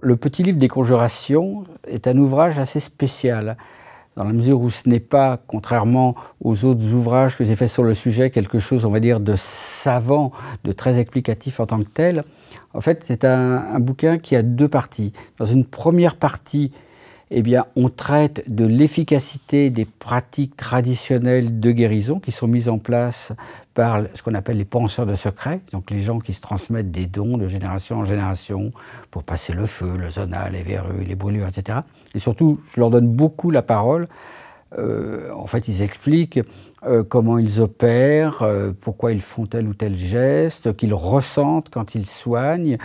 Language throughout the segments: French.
le petit livre des conjurations est un ouvrage assez spécial, dans la mesure où ce n'est pas, contrairement aux autres ouvrages que j'ai faits sur le sujet, quelque chose, on va dire, de savant, de très explicatif en tant que tel. En fait, c'est un bouquin qui a deux parties. Dans une première partie, eh bien, on traite de l'efficacité des pratiques traditionnelles de guérison qui sont mises en place par ce qu'on appelle les penseurs de secret, donc les gens qui se transmettent des dons de génération en génération pour passer le feu, le zona, les verrues, les brûlures, etc. Et surtout, je leur donne beaucoup la parole. En fait, ils expliquent comment ils opèrent, pourquoi ils font tel ou tel geste, ce qu'ils ressentent quand ils soignent,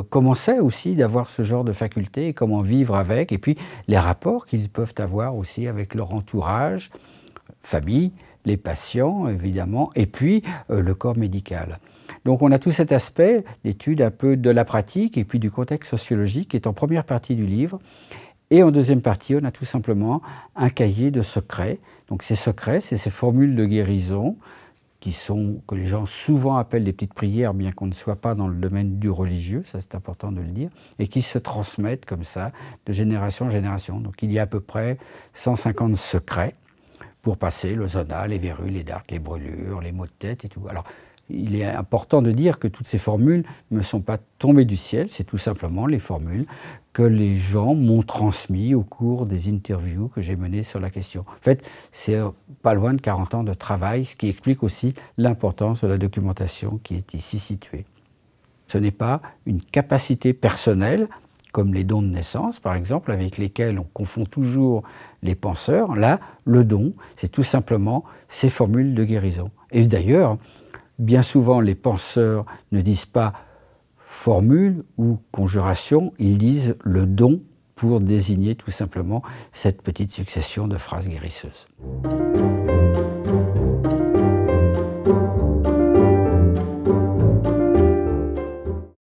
comment c'est aussi d'avoir ce genre de faculté et comment vivre avec, et puis les rapports qu'ils peuvent avoir aussi avec leur entourage, famille, les patients évidemment, et puis le corps médical. Donc on a tout cet aspect d'étude un peu de la pratique et puis du contexte sociologique qui est en première partie du livre. Et en deuxième partie, on a tout simplement un cahier de secrets. Donc ces secrets, c'est ces formules de guérison que les gens souvent appellent des petites prières, bien qu'on ne soit pas dans le domaine du religieux, ça c'est important de le dire, et qui se transmettent comme ça de génération en génération. Donc il y a à peu près 150 secrets pour passer le zona, les verrues, les dartres, les brûlures, les maux de tête et tout. Alors, il est important de dire que toutes ces formules ne sont pas tombées du ciel, c'est tout simplement les formules que les gens m'ont transmises au cours des interviews que j'ai menées sur la question. En fait, c'est pas loin de 40 ans de travail, ce qui explique aussi l'importance de la documentation qui est ici située. Ce n'est pas une capacité personnelle, comme les dons de naissance, par exemple, avec lesquels on confond toujours les penseurs. Là, le don, c'est tout simplement ces formules de guérison. Et d'ailleurs, bien souvent, les penseurs ne disent pas formule ou conjuration, ils disent le don pour désigner tout simplement cette petite succession de phrases guérisseuses.